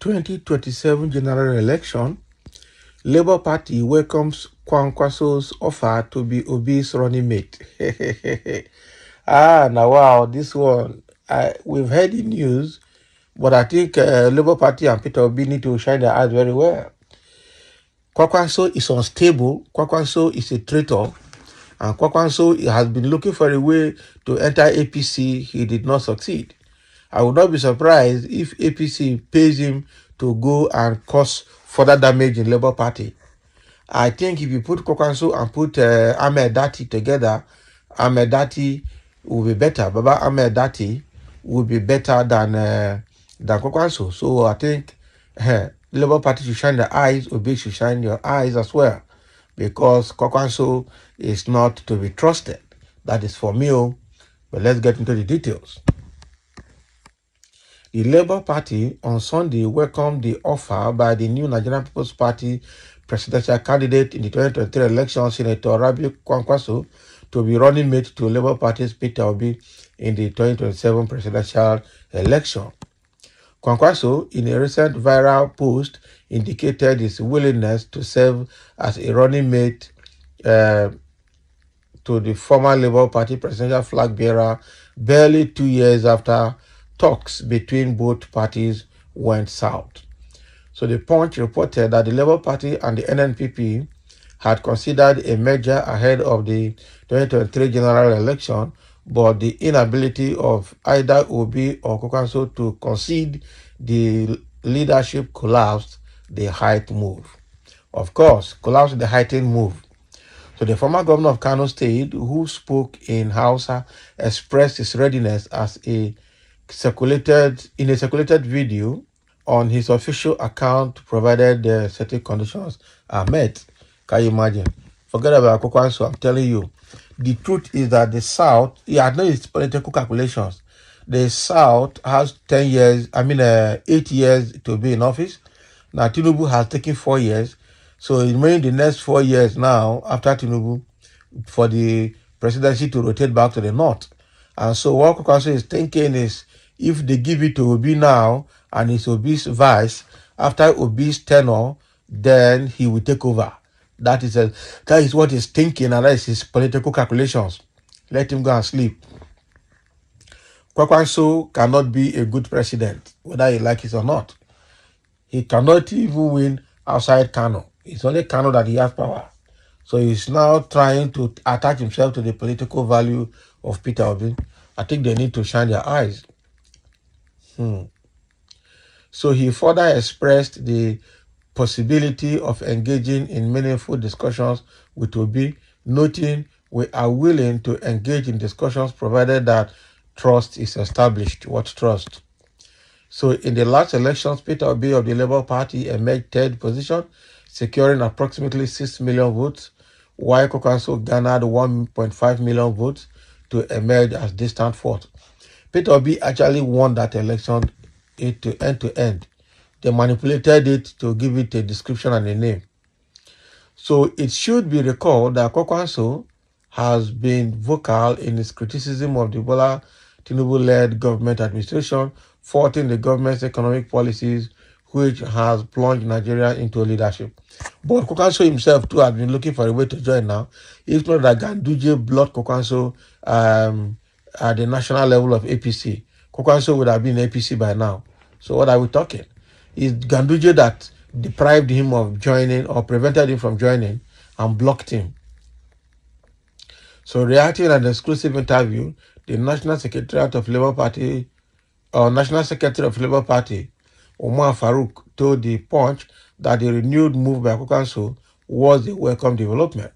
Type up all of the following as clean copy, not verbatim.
2027 general election, Labour Party welcomes Kwankwaso's offer to be Obi's running mate. Now wow, this one, we've heard the news, but I think Labour Party and Peter Obi need to shine their eyes very well. Kwankwaso is unstable. Kwankwaso is a traitor. And Kwankwaso has been looking for a way to enter APC. He did not succeed. I would not be surprised if APC pays him to go and cause further damage in Labour Party. I think if you put Kwankwaso and put Ahmed Dati together, Ahmed Dati will be better. Baba Ahmed Dati will be better than Kwankwaso. So I think Labour Party should shine their eyes. Obi should shine your eyes as well, because Kwankwaso is not to be trusted. That is for me. But let's get into the details. The Labour Party on Sunday welcomed the offer by the new Nigerian People's Party presidential candidate in the 2023 election, Senator Rabiu Kwankwaso, to be running mate to Labour Party's Peter Obi in the 2027 presidential election. Kwankwaso, in a recent viral post, indicated his willingness to serve as a running mate to the former Labour Party presidential flag bearer barely 2 years after talks between both parties went south. So the Punch reported that the Labour Party and the NNPP had considered a merger ahead of the 2023 general election, but the inability of either Obi or Kwankwaso to concede the leadership collapsed the height move. Of course, collapsed the heightened move. So the former governor of Kano State, who spoke in Hausa, expressed his readiness as in a circulated video on his official account, provided the certain conditions are met. Can you imagine? Forget about Kwankwaso. I'm telling you, the truth is that the South, I know it's political calculations. The South has 8 years to be in office. Now Tinubu has taken 4 years. So it means the next 4 years now, after Tinubu, for the presidency to rotate back to the North. And so what Kwankwaso is thinking is, if they give it to Obi now, and it's Obi's vice, after Obi's tenure, then he will take over. That is what he's thinking, and that is his political calculations. Let him go and sleep. Kwankwaso cannot be a good president, whether he likes it or not. He cannot even win outside Kano. It's only Kano that he has power. So he's now trying to attach himself to the political value of Peter Obi. I think they need to shine their eyes. So he further expressed the possibility of engaging in meaningful discussions with Obi, noting we are willing to engage in discussions provided that trust is established. What trust? So in the last elections, Peter Obi of the Labour Party emerged third position, securing approximately 6 million votes, while Kwankwaso garnered 1.5 million votes to emerge as distant fourth. Peter Obi actually won that election end to end. They manipulated it to give it a description and a name. So it should be recalled that Kwankwaso has been vocal in his criticism of the Bola Tinubu-led government administration, faulting the government's economic policies, which has plunged Nigeria into leadership. But Kwankwaso himself too has been looking for a way to join now. If not that Ganduje blocked Kwankwaso at the national level of APC, Kwankwaso would have been APC by now. So what are we talking? It's Ganduje that deprived him of joining or prevented him from joining and blocked him. So reacting at an exclusive interview, the National Secretary of Labour Party, Omar Farouk, told the Punch that the renewed move by Kwankwaso was a welcome development.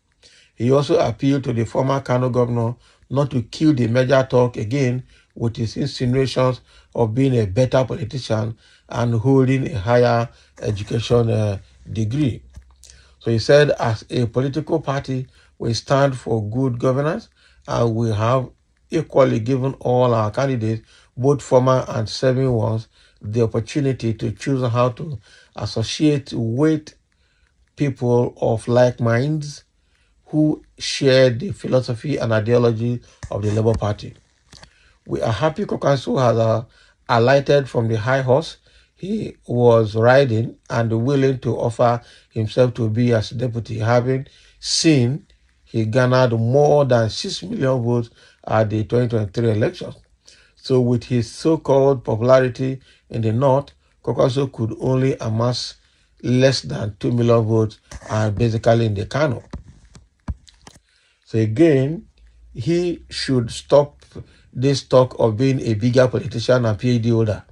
He also appealed to the former Kano governor not to kill the merger talk again with his insinuations of being a better politician and holding a higher education degree. So he said, as a political party, we stand for good governance, and we have equally given all our candidates, both former and serving ones, the opportunity to choose how to associate with people of like minds who share the philosophy and ideology of the Labour Party. We are happy Kwankwaso has alighted from the high horse. he was riding and willing to offer himself to be as deputy, having seen he garnered more than 6 million votes at the 2023 elections. So with his so-called popularity in the north, Kwankwaso could only amass less than 2 million votes and basically in the Kano. So again, he should stop this talk of being a bigger politician and PhD holder.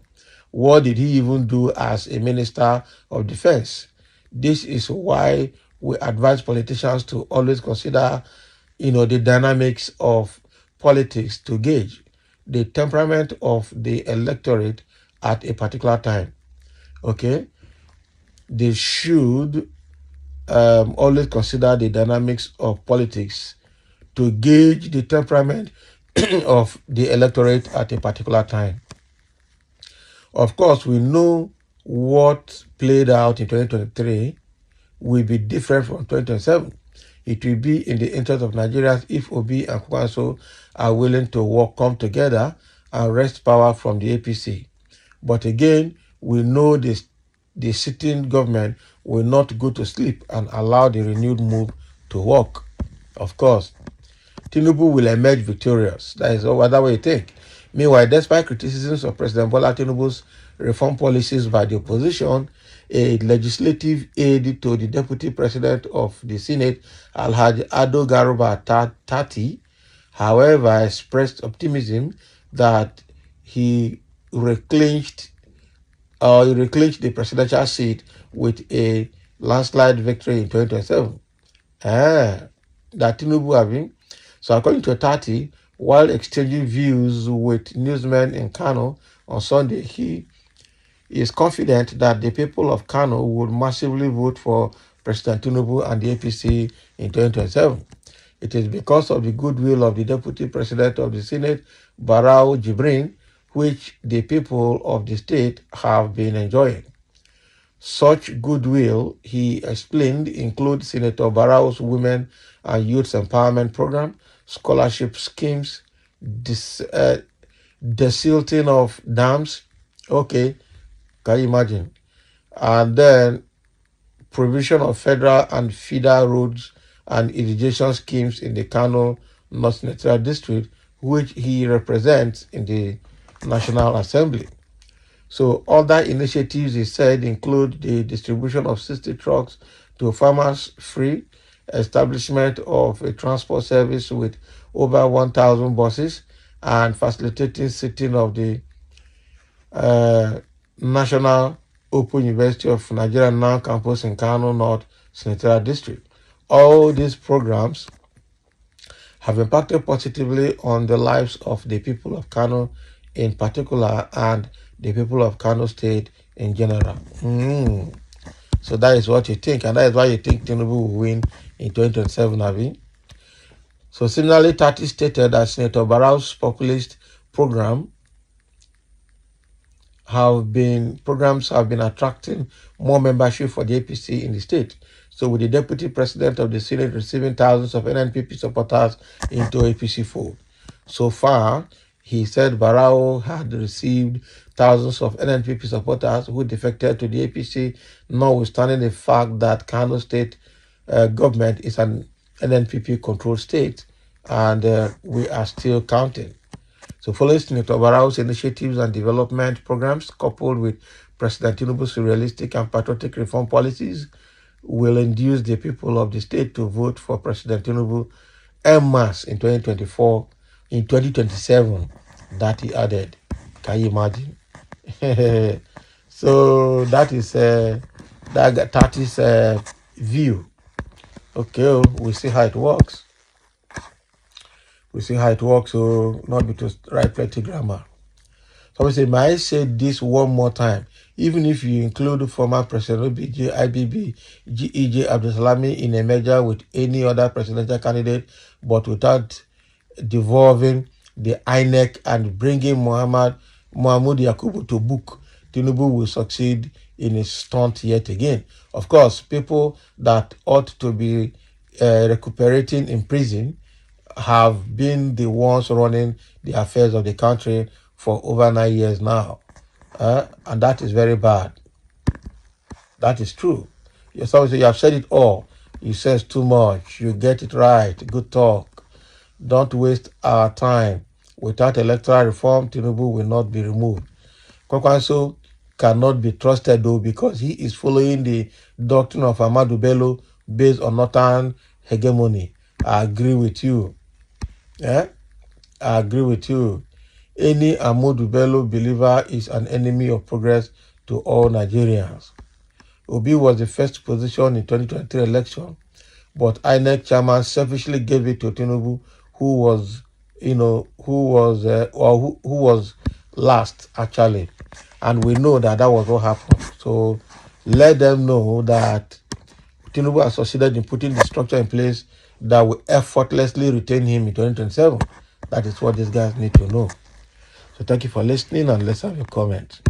What did he even do as a minister of defense? This is why we advise politicians to always consider, the dynamics of politics to gauge the temperament of the electorate at a particular time. Okay, they should always consider the dynamics of politics to gauge the temperament of the electorate at a particular time. Of course, we know what played out in 2023 will be different from 2027. It will be in the interest of Nigerians if Obi and Kwankwaso are willing to come together and wrest power from the APC. But again, we know the sitting government will not go to sleep and allow the renewed move to work. Of course, Tinubu will emerge victorious. That is what we think. Meanwhile, despite criticisms of President Bola Tinubu's reform policies by the opposition, a legislative aide to the Deputy President of the Senate, Alhaji Ado Garuba Tati, however, expressed optimism that he reclinched the presidential seat with a landslide victory in 2027. That Tinubu having. So according to Tati, while exchanging views with newsmen in Kano on Sunday, he is confident that the people of Kano would massively vote for President Tinubu and the APC in 2027. It is because of the goodwill of the Deputy President of the Senate, Barau Jibrin, which the people of the state have been enjoying. Such goodwill, he explained, includes Senator Barau's Women and Youth Empowerment Program, scholarship schemes, desilting of dams. Okay, can you imagine? And then provision of federal and feeder roads and irrigation schemes in the Kano North Senatorial District, which he represents in the National Assembly. So other initiatives, he said, include the distribution of 60 trucks to farmers free, establishment of a transport service with over 1,000 buses, and facilitating sitting of the National Open University of Nigeria now campus in Kano North Senatorial District. All these programs have impacted positively on the lives of the people of Kano in particular and the people of Kano State in general. So that is what you think, and that is why you think Tinubu will win in 2027, Abi. So similarly, Tati stated that Senator Barrow's populist programs have been attracting more membership for the APC in the state. So with the Deputy President of the Senate receiving thousands of NNPP supporters into APC fold. So far, he said Barrow had received thousands of NNPP supporters who defected to the APC, notwithstanding the fact that Kano State government is an NNPP-controlled state, and we are still counting. So following Senator Barrow's initiatives and development programs, coupled with President Tinubu's realistic and patriotic reform policies, will induce the people of the state to vote for President Tinubu en masse in 2024, in 2027, that he added. Can you imagine? So that is Tati's view. Okay, we see how it works. So not be to write plenty grammar. So I say, may I say this one more time? Even if you include former President OBJ, IBB, GEJ Abdulsalami in a merger with any other presidential candidate, but without devolving the INEC and bringing Muhammad Yakubu to book, Tinubu will succeed in his stunt yet again. Of course, people that ought to be recuperating in prison have been the ones running the affairs of the country for over 9 years now. And that is very bad. That is true. Somebody say, you have said it all. You says too much. You get it right. Good talk. Don't waste our time. Without electoral reform, Tinubu will not be removed. Kwankwaso cannot be trusted though because he is following the doctrine of Ahmadu Bello based on northern hegemony. I agree with you. Yeah? I agree with you. Any Ahmadu Bello believer is an enemy of progress to all Nigerians. Obi was the first position in 2023 election, but INEC chairman selfishly gave it to Tinubu, who was last actually, and we know that was what happened. So let them know that Tinubu has succeeded in putting the structure in place that will effortlessly retain him in 2027. That is what these guys need to know. So thank you for listening, and let's have your comment.